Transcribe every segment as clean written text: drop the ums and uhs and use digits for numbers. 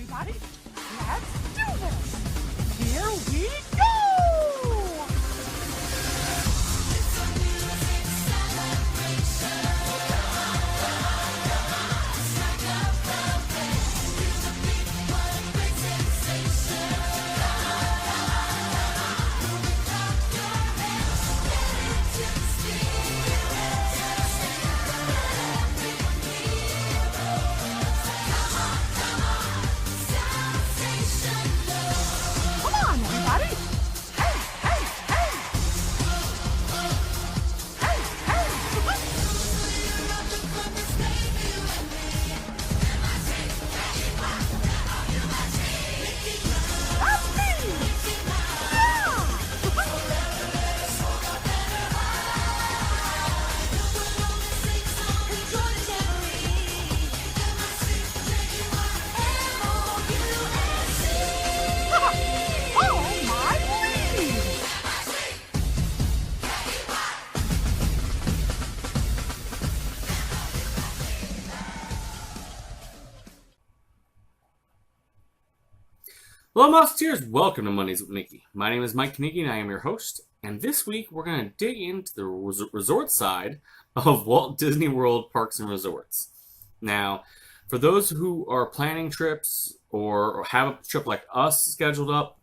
everybody. Let's do this. Here we go! Hello Musketeers, welcome to Mondays with Mickey. My name is Mike Knicky and I am your host, and this week we're going to dig into the resort side of Walt Disney World Parks and Resorts. Now, for those who are planning trips or have a trip like us scheduled up,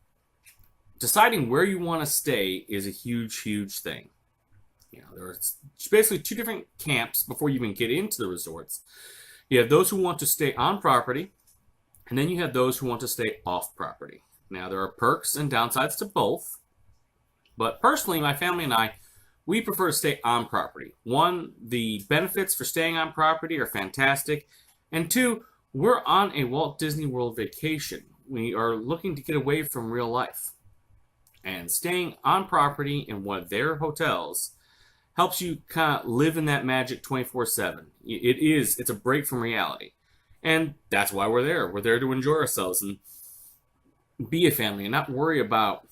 deciding where you want to stay is a huge thing. You know, there's basically two different camps before you even get into the resorts. You have those who want to stay on property, and then you have those who want to stay off property. Now, there are perks and downsides to both. But personally, my family and I, we prefer to stay on property. One, the benefits for staying on property are fantastic. And two, we're on a Walt Disney World vacation. We are looking to get away from real life. And staying on property in one of their hotels helps you kind of live in that magic 24/7. It's a break from reality. And that's why we're there. We're there to enjoy ourselves and be a family and not worry about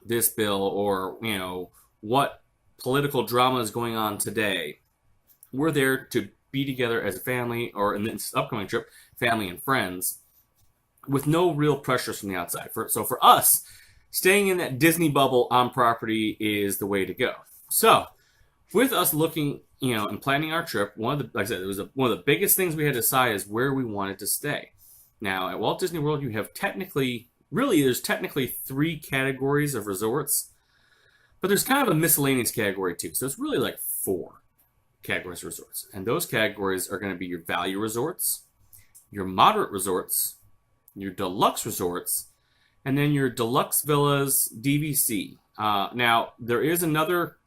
this bill or, you know, what political drama is going on today. We're there to be together as a family, or in this upcoming trip, family and friends, with no real pressures from the outside. So for us, staying in that Disney bubble on property is the way to go. So with us looking, you know, and planning our trip, one of the biggest things we had to decide is where we wanted to stay. Now, at Walt Disney World, you have there's technically three categories of resorts, but there's kind of a miscellaneous category too. So it's really like four categories of resorts. And those categories are going to be your value resorts, your moderate resorts, your deluxe resorts, and then your deluxe villas, DVC. Now, there is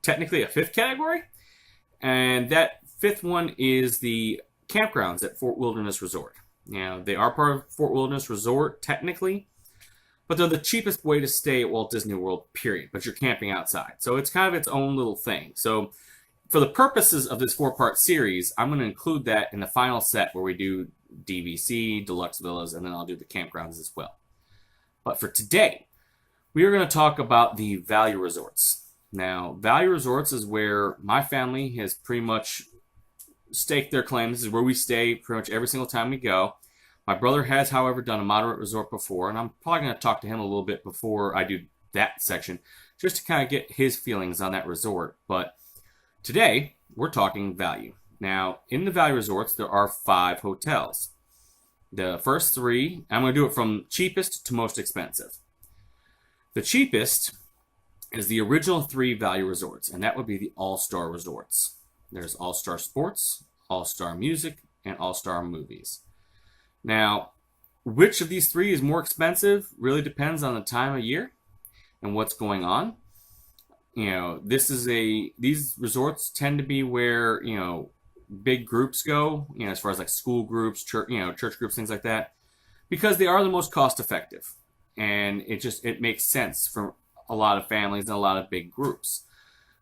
technically a fifth category. And that fifth one is the Campgrounds at Fort Wilderness Resort. Now, they are part of Fort Wilderness Resort, technically, but they're the cheapest way to stay at Walt Disney World, period. But you're camping outside. So it's kind of its own little thing. So for the purposes of this four-part series, I'm going to include that in the final set where we do DVC, Deluxe Villas, and then I'll do the Campgrounds as well. But for today, we are going to talk about the value resorts. Now, value resorts is where my family has pretty much staked their claim. This is where we stay pretty much every single time we go. My brother has, however, done a moderate resort before, and I'm probably going to talk to him a little bit before I do that section, just to kind of get his feelings on that resort. But today, we're talking value. Now, in the value resorts, there are 5 hotels. The first 3, I'm going to do it from cheapest to most expensive. The cheapest is the original 3 value resorts, and that would be the All-Star Resorts. There's All-Star Sports, All-Star Music, and All-Star Movies. Now, which of these 3 is more expensive really depends on the time of year and what's going on. You know, these resorts tend to be where, you know, big groups go, you know, as far as like school groups, church groups, things like that, because they are the most cost effective. And it makes sense for a lot of families and a lot of big groups.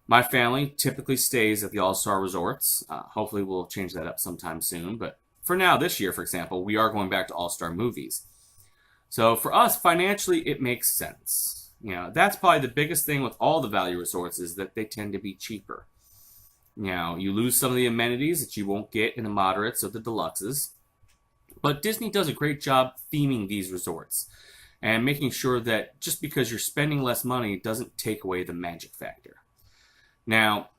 My family typically stays at the All-Star Resorts. Hopefully we'll change that up sometime soon. But for now, this year, for example, we are going back to All-Star Movies. So for us, financially, it makes sense. You know, that's probably the biggest thing with all the value resorts is that they tend to be cheaper. You know, you lose some of the amenities that you won't get in the moderates or the deluxes. But Disney does a great job theming these resorts and making sure that just because you're spending less money doesn't take away the magic factor. Now,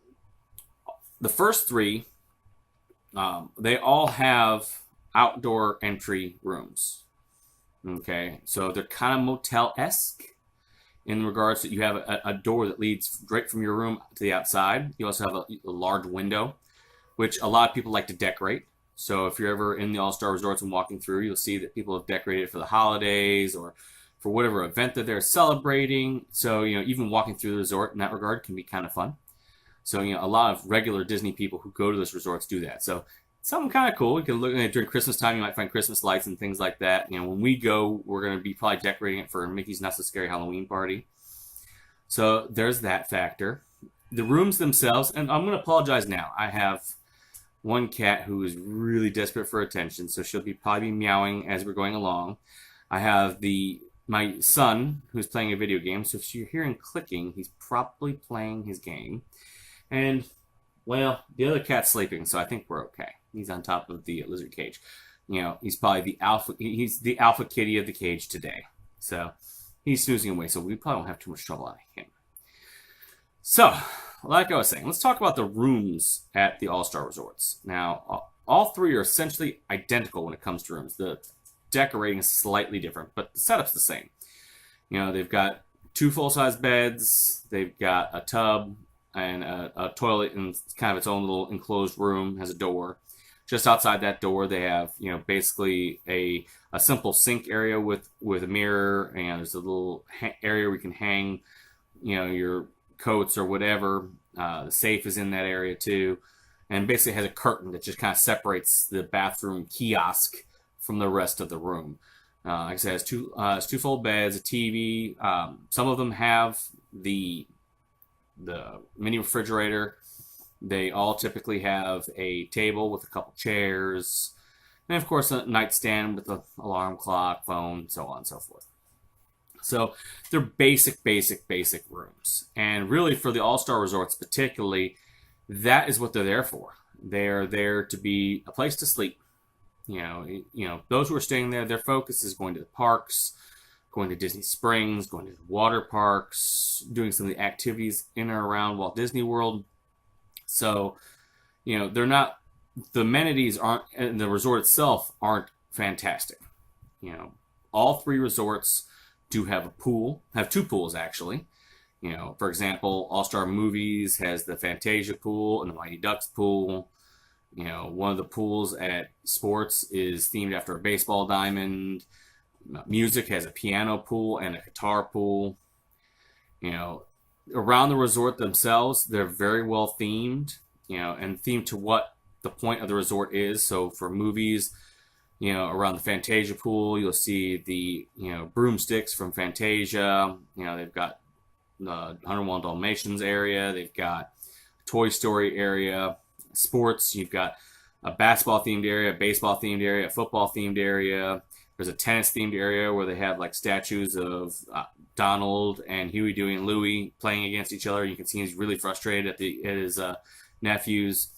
the first three, they all have outdoor entry rooms. Okay, so they're kind of motel-esque in regards to you have a door that leads straight from your room to the outside. You also have a large window, which a lot of people like to decorate. So if you're ever in the All-Star Resorts and walking through, you'll see that people have decorated for the holidays or for whatever event that they're celebrating. So, even walking through the resort in that regard can be kind of fun. So, a lot of regular Disney people who go to those resorts do that. So, something kind of cool. You can look at it during Christmas time. You might find Christmas lights and things like that. When we go, we're going to be probably decorating it for Mickey's Not So Scary Halloween Party. So, there's that factor. The rooms themselves, and I'm going to apologize now. I have one cat who is really desperate for attention, so she'll probably be meowing as we're going along. I have my son who's playing a video game, so if you're hearing clicking, he's probably playing his game. And, well, the other cat's sleeping, so I think we're okay. He's on top of the lizard cage. He's probably he's the alpha kitty of the cage today. So he's snoozing away, so we probably won't have too much trouble out of him. So, like I was saying, let's talk about the rooms at the All-Star Resorts. Now, all three are essentially identical when it comes to rooms. The decorating is slightly different, but the setup's the same. They've got 2 full-size beds, they've got a tub, and a toilet in kind of its own little enclosed room, has a door. Just outside that door, they have, basically a simple sink area with a mirror, and there's a little area where you can hang, your coats or whatever. The safe is in that area too, and basically has a curtain that just kind of separates the bathroom kiosk from the rest of the room. Like I said, it's two full beds, a TV. Some of them have the mini refrigerator. They all typically have a table with a couple chairs, and of course a nightstand with an alarm clock, phone, so on and so forth. So they're basic rooms. And really for the All-Star Resorts particularly, that is what they're there for. They're there to be a place to sleep. Those who are staying there, their focus is going to the parks, going to Disney Springs, going to the water parks, doing some of the activities in or around Walt Disney World. So, they're not, the amenities aren't, and the resort itself aren't fantastic. All three resorts do have have 2 pools actually. For example, All-Star Movies has the Fantasia pool and the Mighty Ducks pool. One of the pools at Sports is themed after a baseball diamond. Music has a piano pool and a guitar pool. Around the resort themselves, they're very well themed, and themed to what the point of the resort is. So for movies, around the Fantasia pool, you'll see the, broomsticks from Fantasia. They've got the 101 Dalmatians area. They've got a Toy Story area. Sports, you've got a basketball themed area, a baseball themed area, a football themed area. There's a tennis themed area where they have like statues of Donald and Huey, Dewey, and Louie playing against each other. You can see he's really frustrated at his nephews.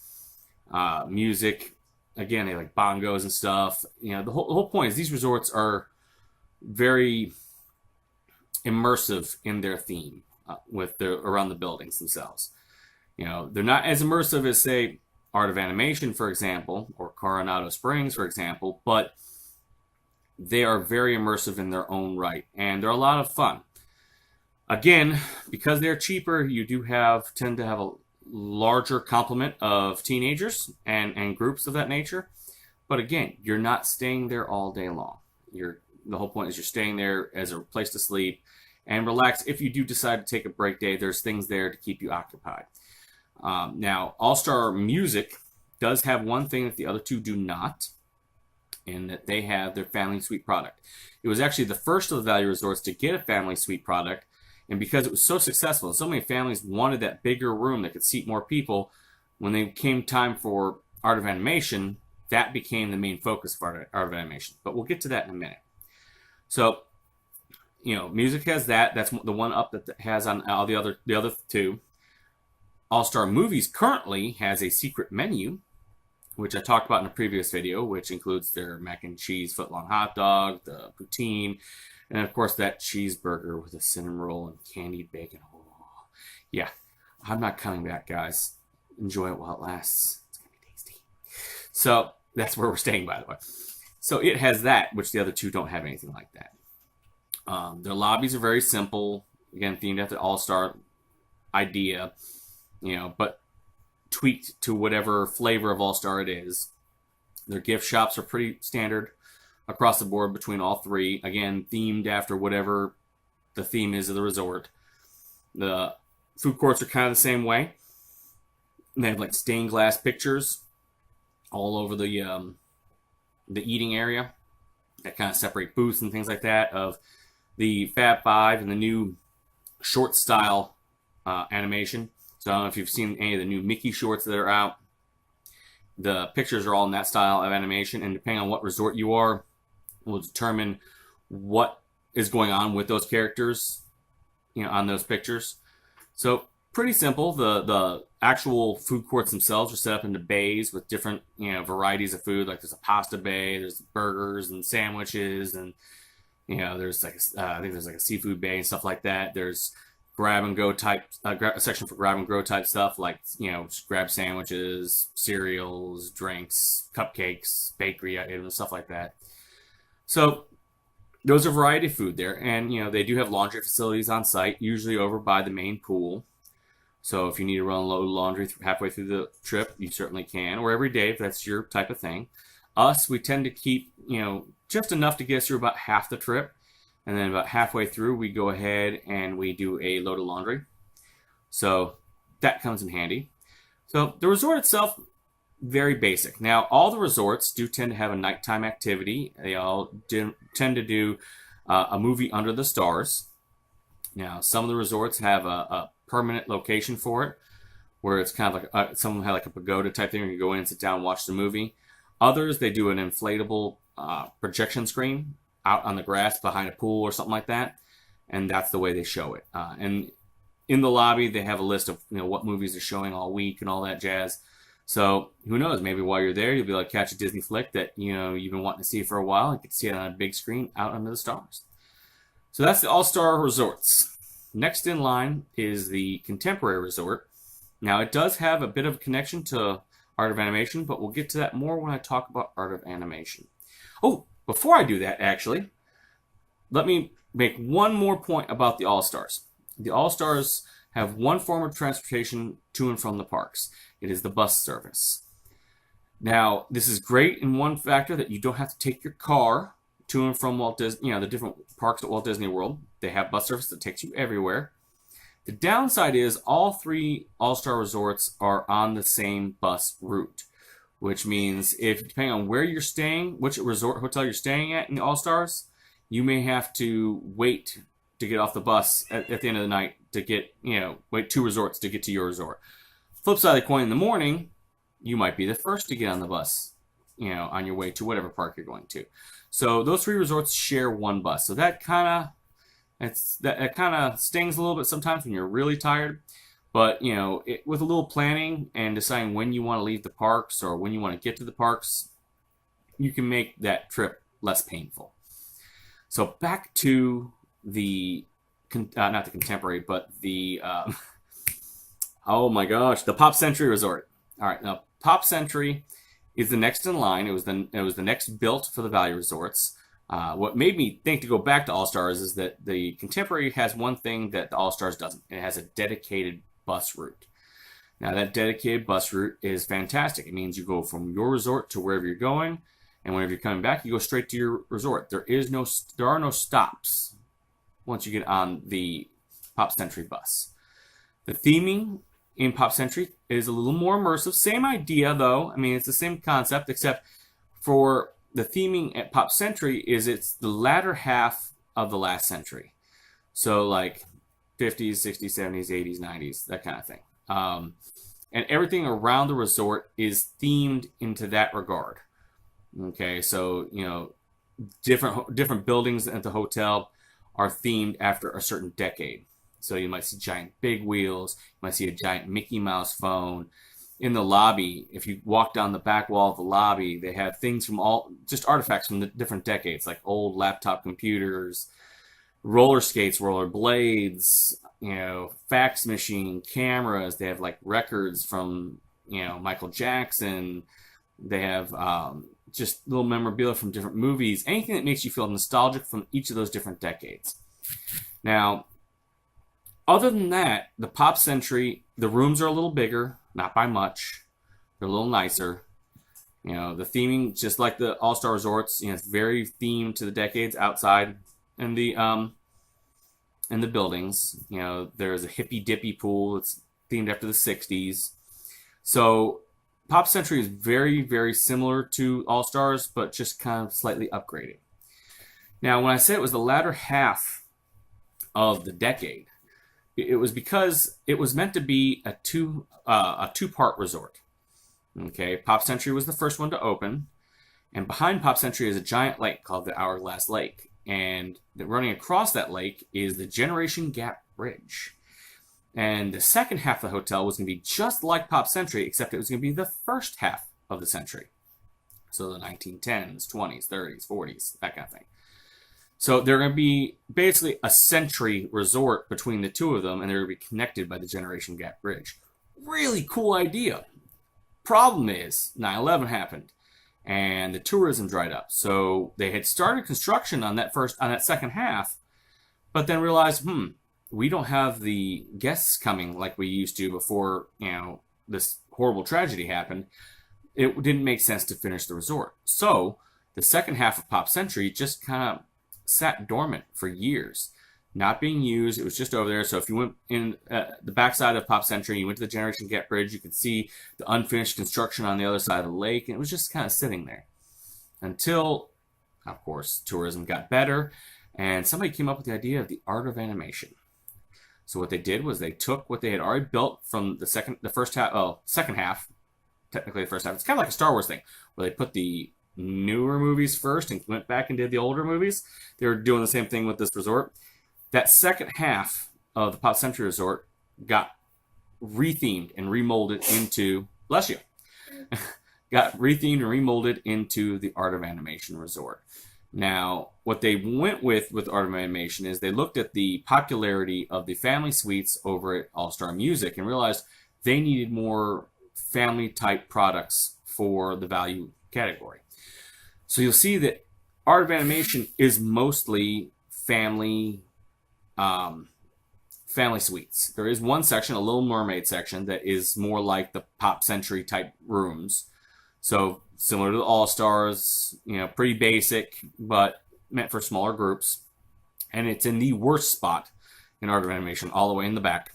Music, again, they like bongos and stuff. The whole point is these resorts are very immersive in their theme around the buildings themselves. They're not as immersive as, say, Art of Animation, for example, or Coronado Springs, for example, but they are very immersive in their own right, and they're a lot of fun. Again, because they're cheaper, you do tend to have a larger complement of teenagers and groups of that nature. But again, you're not staying there all day long. The whole point is you're staying there as a place to sleep and relax. If you do decide to take a break day, there's things there to keep you occupied. Now, All-Star Music does have one thing that the other 2 do not, in that they have their family suite product. It was actually the first of the value resorts to get a family suite product, and because it was so successful, and so many families wanted that bigger room that could seat more people, when they came time for Art of Animation, that became the main focus of Art of Animation. But we'll get to that in a minute. So, Music has that. That's the one up that has on all the other 2. All-Star Movies currently has a secret menu which I talked about in a previous video, which includes their mac and cheese footlong hot dog, the poutine, and of course that cheeseburger with a cinnamon roll and candied bacon. Oh, yeah, I'm not coming back, guys. Enjoy it while it lasts. It's going to be tasty. So that's where we're staying, by the way. So it has that, which the other two don't have anything like that. Their lobbies are very simple. Again, themed after the All-Star idea, but tweaked to whatever flavor of All-Star it is. Their gift shops are pretty standard across the board between all three. Again, themed after whatever the theme is of the resort. The food courts are kind of the same way. And they have like stained glass pictures all over the eating area that kind of separate booths and things like that of the Fab Five and the new short style animation. So I don't know if you've seen any of the new Mickey shorts that are out. The pictures are all in that style of animation, and depending on what resort you are, will determine what is going on with those characters, on those pictures. So pretty simple. The actual food courts themselves are set up into bays with different varieties of food. Like there's a pasta bay, there's burgers and sandwiches, and there's like I think there's like a seafood bay and stuff like that. There's grab and go type a section for grab and go type stuff, like just grab sandwiches, cereals, drinks, cupcakes, bakery items, stuff like that. So those are variety of food there, and they do have laundry facilities on site, usually over by the main pool. So if you need to run a load of laundry halfway through the trip, you certainly can, or every day if that's your type of thing. Us, we tend to keep just enough to get us through about half the trip. And then about halfway through, we go ahead and we do a load of laundry. So that comes in handy. So the resort itself, very basic. Now, all the resorts do tend to have a nighttime activity. They all tend to do a movie under the stars. Now, some of the resorts have a permanent location for it, where it's kind of like some have like a pagoda type thing where you go in and sit down and watch the movie. Others, they do an inflatable projection screen out on the grass behind a pool or something like that, and that's the way they show it. And in the lobby, they have a list of what movies are showing all week and all that jazz. So who knows? Maybe while you're there, you'll be able to catch a Disney flick that you've been wanting to see for a while and get to see it on a big screen out under the stars. So that's the All-Star Resorts. Next in line is the Contemporary Resort. Now it does have a bit of a connection to Art of Animation, but we'll get to that more when I talk about Art of Animation. Oh, before I do that, actually, let me make one more point about the All-Stars. The All-Stars have one form of transportation to and from the parks. It is the bus service. Now, this is great in one factor that you don't have to take your car to and from Walt Disney, the different parks at Walt Disney World. They have bus service that takes you everywhere. The downside is all three All-Star resorts are on the same bus route, which means depending on where you're staying, which resort hotel you're staying at in the All-Stars, you may have to wait to get off the bus at the end of the night to get, wait 2 resorts to get to your resort. Flip side of the coin, in the morning, you might be the first to get on the bus, on your way to whatever park you're going to. So those 3 resorts share one bus. So that kind of stings a little bit sometimes when you're really tired. But, with a little planning and deciding when you want to leave the parks or when you want to get to the parks, you can make that trip less painful. So back to the, not the Contemporary, but the, oh my gosh, the Pop Century Resort. All right, now Pop Century is the next in line. It was the next built for the Value Resorts. What made me think to go back to All-Stars is that the Contemporary has one thing that the All-Stars doesn't. It has a dedicated bus route. Now that dedicated bus route is fantastic. It means you go from your resort to wherever you're going, and whenever you're coming back, you go straight to your resort. There are no stops once you get on the Pop Century bus. The theming in Pop Century is a little more immersive. Same idea though. I mean, it's the same concept, except for the theming at Pop Century it's the latter half of the last century. So like 50s, 60s, 70s, 80s, 90s, that kind of thing. And everything around the resort is themed into that regard. Okay, so, different buildings at the hotel are themed after a certain decade. So you might see giant big wheels, you might see a giant Mickey Mouse phone, in the lobby, if you walk down the back wall of the lobby, they have things from just artifacts from the different decades, like old laptop computers, roller skates, roller blades, fax machine, cameras. They have like records from, Michael Jackson. They have just little memorabilia from different movies, anything that makes you feel nostalgic from each of those different decades. Now, other than that, the Pop Century, the rooms are a little bigger, not by much. They're a little nicer. The theming, just like the All-Star Resorts, it's very themed to the decades outside in the buildings. There's a hippy dippy pool that's themed after the 60s. So Pop Century is very, very similar to All Stars, but just kind of slightly upgraded. Now, when I said it was the latter half of the decade, it was because it was meant to be a two-part resort. Okay, Pop Century was the first one to open, and behind Pop Century is a giant lake called the Hourglass Lake, and running across that lake is the Generation Gap Bridge. And the second half of the hotel was going to be just like Pop Century, except it was going to be the first half of the century. So the 1910s, 20s, 30s, 40s, that kind of thing. So they're going to be basically a century resort between the two of them, and they're going to be connected by the Generation Gap Bridge. Really cool idea. Problem is, 9/11 happened, and the tourism dried up. So they had started construction on that second half, but then realized, we don't have the guests coming like we used to before, this horrible tragedy happened. It didn't make sense to finish the resort. So the second half of Pop Century just kind of sat dormant for years, not being used. It was just over there. So if you went in the backside of Pop Century, you went to the Generation Gap Bridge, you could see the unfinished construction on the other side of the lake, and it was just kind of sitting there until, of course, tourism got better, and somebody came up with the idea of the art of animation. So what they did was they took what they had already built from the second half, technically the first half. It's kind of like a Star Wars thing, where they put the newer movies first and went back and did the older movies. They were doing the same thing with this resort. That second half of the Pop Century Resort got rethemed and remolded into, bless you, got rethemed and remolded into the Art of Animation Resort. Now, what they went with Art of Animation is they looked at the popularity of the family suites over at All Star Music and realized they needed more family-type products for the value category. So you'll see that Art of Animation is mostly family suites. There is one section, a Little Mermaid section, that is more like the Pop Century type rooms. So similar to the All Stars, pretty basic, but meant for smaller groups. And it's in the worst spot in Art of Animation, all the way in the back.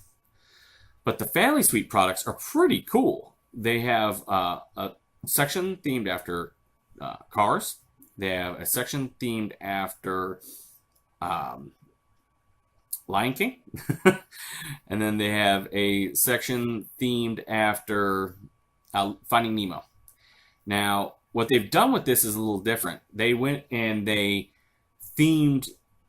But the family suite products are pretty cool. They have a section themed after cars. They have a section themed after Lion King. And then they have a section themed after Finding Nemo. Now, what they've done with this is a little different. They went and they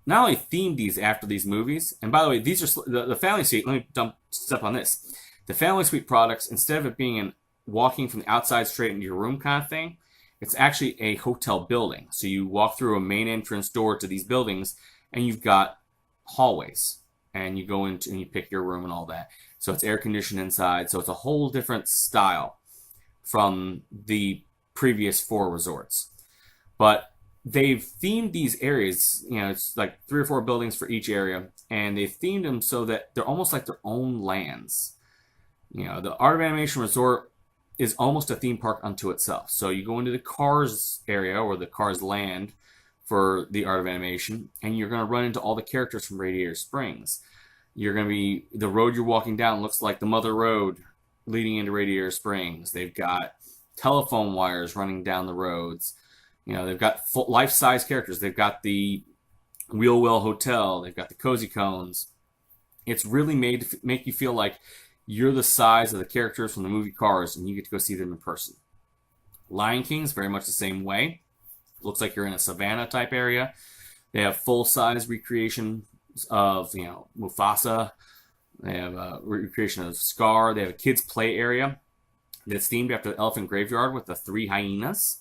not only themed these after these movies, and by the way, these are the family suite. Let me step on this. The family suite products, instead of it being walking from the outside straight into your room kind of thing, it's actually a hotel building. So you walk through a main entrance door to these buildings, and you've got hallways, and you go into and you pick your room and all that. So it's air conditioned inside. So it's a whole different style from the previous 4 resorts. But they've themed these areas, it's like 3 or 4 buildings for each area, and they've themed them so that they're almost like their own lands. The Art of Animation Resort is almost a theme park unto itself. So you go into the Cars area, or the Cars land, for the Art of Animation, and you're going to run into all the characters from Radiator Springs. You're going to be, the road you're walking down looks like the Mother Road leading into Radiator Springs. They've got telephone wires running down the roads. They've got life-size characters. They've got the Wheel Well Hotel. They've got the Cozy Cones. It's really made to make you feel like you're the size of the characters from the movie Cars, and you get to go see them in person. Lion King's very much the same way. Looks like you're in a savannah type area. They have full-size recreations of, Mufasa. They have a recreation of Scar. They have a kids' play area. that's themed after the elephant graveyard with the 3 hyenas.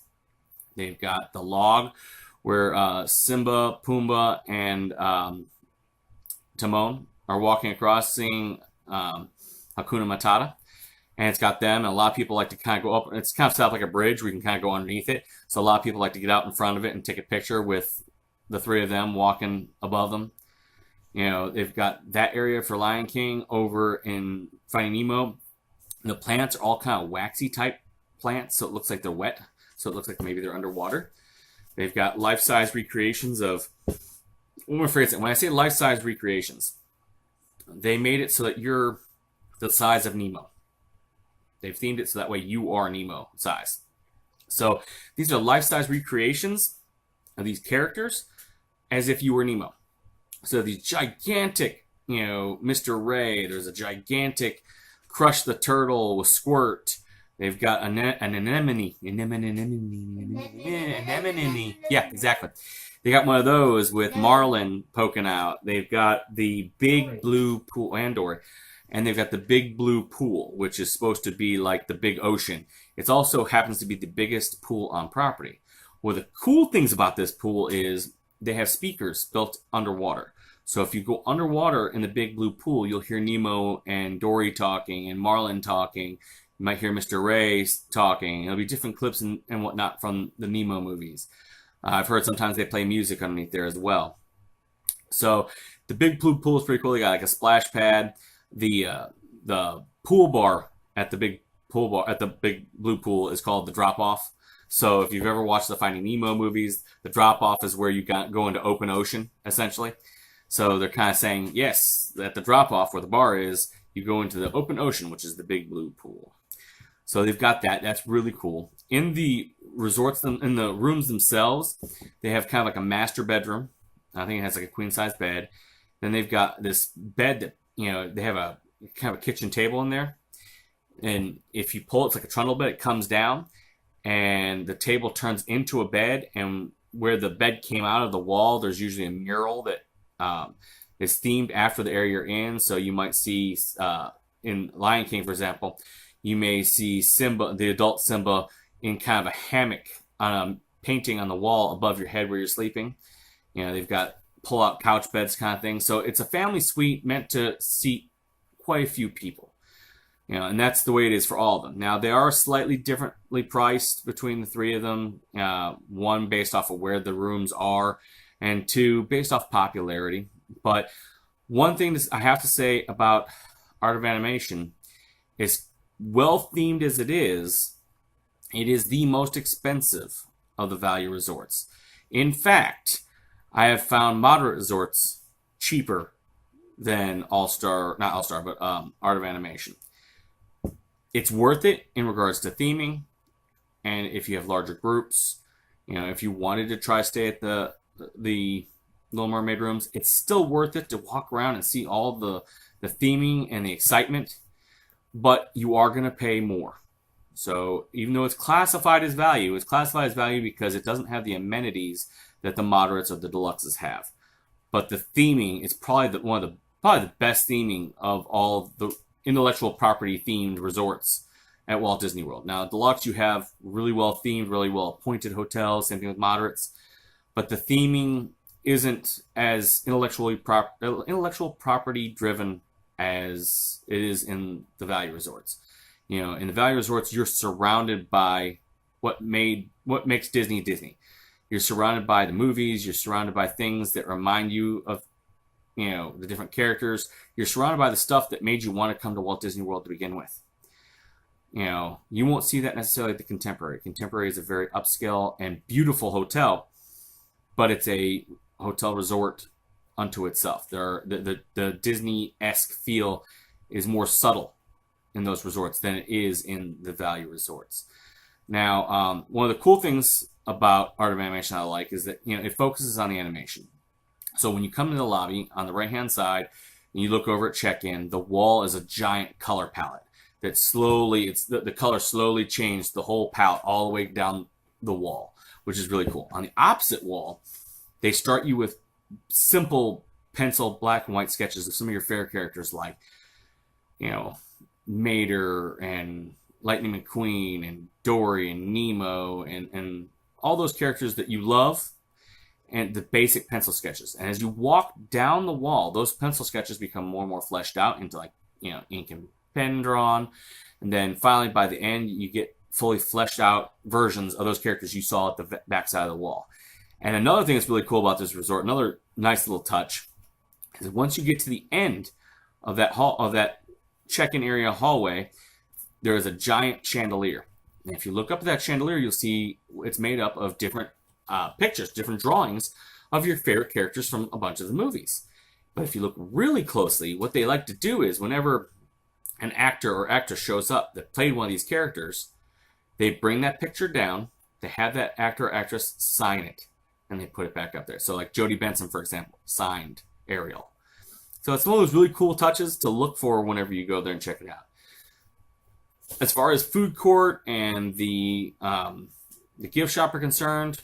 They've got the log where Simba, Pumbaa, and Timon are walking across singing Hakuna Matata. And it's got them, and a lot of people like to kind of go up. It's kind of set up like a bridge where you can kind of go underneath it. So a lot of people like to get out in front of it and take a picture with the 3 of them walking above them. They've got that area for Lion King over in Finding Nemo. The plants are all kind of waxy type plants, so it looks like they're wet. So it looks like maybe they're underwater. They've got life-size recreations of... When I say life-size recreations, they made it so that you're the size of Nemo. They've themed it so that way you are Nemo size. So these are life-size recreations of these characters as if you were Nemo. So these gigantic, Mr. Ray. There's a gigantic Crush the Turtle with Squirt. They've got an anemone. Yeah, exactly. They got one of those with Marlin poking out. They've got the big blue pool, and they've got the big blue pool, which is supposed to be like the big ocean. It also happens to be the biggest pool on property. One of the cool things about this pool is they have speakers built underwater. So if you go underwater in the big blue pool, you'll hear Nemo and Dory talking and Marlin talking. You might hear Mr. Ray talking. It'll be different clips and whatnot from the Nemo movies. I've heard sometimes they play music underneath there as well. So the big blue pool is pretty cool. They got like a splash pad. The pool bar at the big blue pool is called the drop off. So if you've ever watched the Finding Nemo movies, the drop off is where you go into open ocean essentially. So they're kind of saying yes, at the drop off where the bar is, you go into the open ocean, which is the big blue pool. So they've got that. That's really cool. In the resorts, in the rooms themselves, they have kind of like a master bedroom. I think it has like a queen size bed. Then they've got this bed that they have a kind of a kitchen table in there, and if you pull it, it's like a trundle bed. It comes down, and the table turns into a bed. And where the bed came out of the wall, there's usually a mural that is themed after the area you're in. So you might see in Lion King, for example, you may see Simba, the adult Simba, in kind of a hammock on a painting on the wall above your head where you're sleeping. They've got pull-out couch beds kind of thing. So it's a family suite meant to seat quite a few people. And that's the way it is for all of them. Now, they are slightly differently priced between the 3 of them. One, based off of where the rooms are, and 2, based off popularity. But one thing I have to say about Art of Animation is, well-themed as it is the most expensive of the value resorts. In fact, I have found moderate resorts cheaper than Art of Animation. It's worth it in regards to theming, and if you have larger groups, if you wanted to try stay at the Little Mermaid rooms, it's still worth it to walk around and see all the theming and the excitement, but you are going to pay more. So even though it's classified as value because it doesn't have the amenities that the moderates or the deluxes have. But the theming is probably the best theming of all the intellectual property themed resorts at Walt Disney World. Now, deluxe, you have really well themed, really well appointed hotels, same thing with moderates, but the theming isn't as intellectual property driven as it is in the value resorts. In the value resorts, you're surrounded by what makes Disney Disney. You're surrounded by the movies. You're surrounded by things that remind you of, the different characters. You're surrounded by the stuff that made you want to come to Walt Disney World to begin with. You won't see that necessarily at the Contemporary. Contemporary is a very upscale and beautiful hotel, but it's a hotel resort unto itself. The Disney-esque feel is more subtle in those resorts than it is in the value resorts. Now, one of the cool things about Art of Animation I like is that it focuses on the animation. So when you come to the lobby, on the right-hand side, and you look over at check-in, the wall is a giant color palette that the color slowly changed the whole palette all the way down the wall, which is really cool. On the opposite wall, they start you with simple pencil black and white sketches of some of your favorite characters, like Mater and Lightning McQueen and Dory and Nemo and all those characters that you love, and the basic pencil sketches. And as you walk down the wall, those pencil sketches become more and more fleshed out into, like, ink and pen drawn. And then finally, by the end, you get fully fleshed out versions of those characters you saw at the back side of the wall. And another thing that's really cool about this resort, another nice little touch, is that once you get to the end of that check-in area hallway, there is a giant chandelier. And if you look up at that chandelier, you'll see it's made up of different pictures, different drawings of your favorite characters from a bunch of the movies. But if you look really closely, what they like to do is whenever an actor or actress shows up that played one of these characters, they bring that picture down, they have that actor or actress sign it, and they put it back up there. So like Jodie Benson, for example, signed Ariel. So it's one of those really cool touches to look for whenever you go there and check it out. As far as food court and the gift shop are concerned,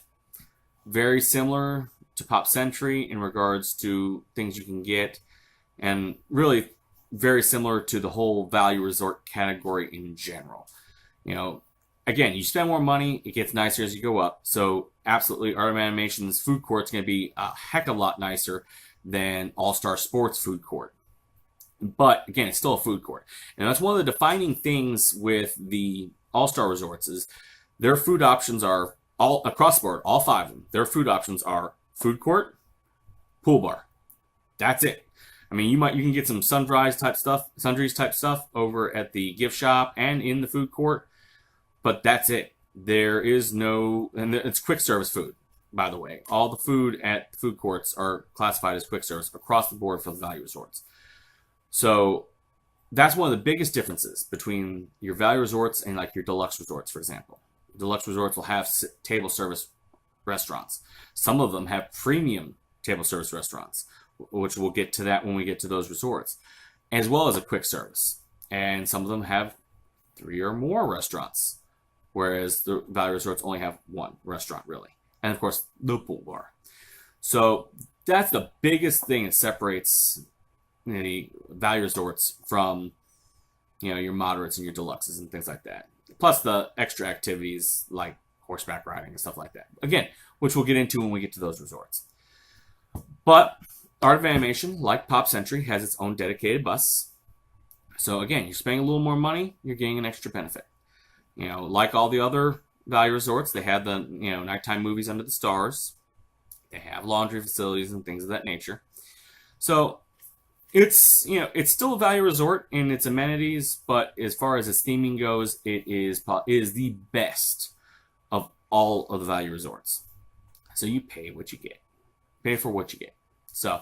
very similar to Pop Century in regards to things you can get, and really very similar to the whole value resort category in general. Again, you spend more money, it gets nicer as you go up. So absolutely, Art of Animation's food court's going to be a heck of a lot nicer than All-Star Sports food court. But again, it's still a food court. And that's one of the defining things with the All-Star resorts is their food options are all across the board, all 5 of them. Their food options are food court, pool bar. That's it. I mean, you can get some sundries type stuff over at the gift shop and in the food court, but that's it. There is no, and it's quick service food, by the way. All the food at the food courts are classified as quick service across the board for the value resorts. So that's one of the biggest differences between your value resorts and like your deluxe resorts, for example. Deluxe resorts will have table service restaurants. Some of them have premium table service restaurants, which we'll get to that when we get to those resorts, as well as a quick service. And some of them have 3 or more restaurants, whereas the value resorts only have 1 restaurant, really. And of course, the pool bar. So that's the biggest thing that separates the value resorts from, your moderates and your deluxes and things like that. Plus the extra activities like horseback riding and stuff like that. Again, which we'll get into when we get to those resorts. But Art of Animation, like Pop Century, has its own dedicated bus. So again, you're spending a little more money, you're getting an extra benefit. Like all the other value resorts, they have the nighttime movies under the stars. They have laundry facilities and things of that nature. So it's still a value resort in its amenities, but as far as its theming goes, it is the best of all of the value resorts. So you pay what you get. Pay for what you get. So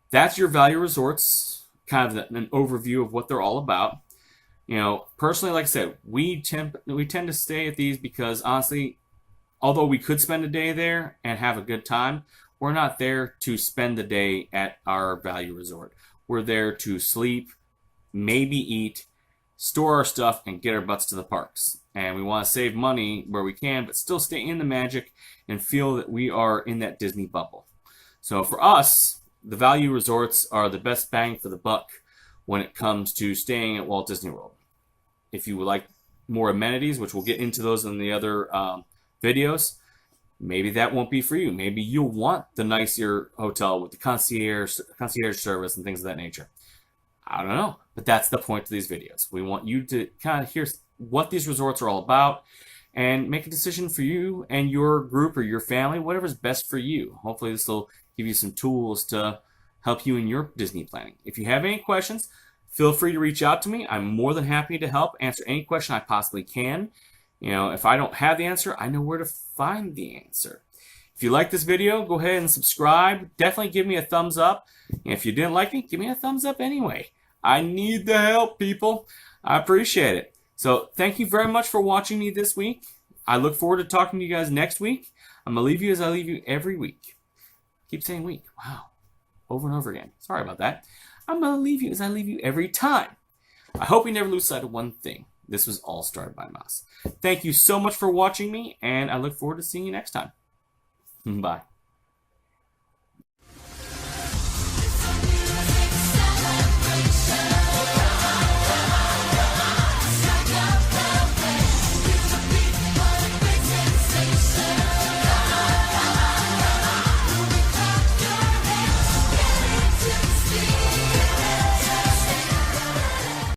that's your value resorts, kind of an overview of what they're all about. Personally, like I said, we tend to stay at these because honestly, although we could spend a day there and have a good time, we're not there to spend the day at our value resort. We're there to sleep, maybe eat, store our stuff, and get our butts to the parks. And we want to save money where we can, but still stay in the magic and feel that we are in that Disney bubble. So for us, the value resorts are the best bang for the buck when it comes to staying at Walt Disney World. If you would like more amenities, which we'll get into those in the other videos, maybe that won't be for you. Maybe you'll want the nicer hotel with the concierge service and things of that nature. I don't know, but that's the point of these videos. We want you to kind of hear what these resorts are all about and make a decision for you and your group or your family, whatever's best for you. Hopefully this will give you some tools to help you in your Disney planning. If you have any questions, feel free to reach out to me. I'm more than happy to help answer any question I possibly can. If I don't have the answer, I know where to find the answer. If you like this video, go ahead and subscribe. Definitely give me a thumbs up. And if you didn't like me, give me a thumbs up anyway. I need the help, people. I appreciate it. So thank you very much for watching me this week. I look forward to talking to you guys next week. I'm going to leave you as I leave you every week. Keep saying week. Wow. Over and over again. Sorry about that. I'm going to leave you as I leave you every time. I hope you never lose sight of one thing. This was all started by Mouse. Thank you so much for watching me, and I look forward to seeing you next time. Bye.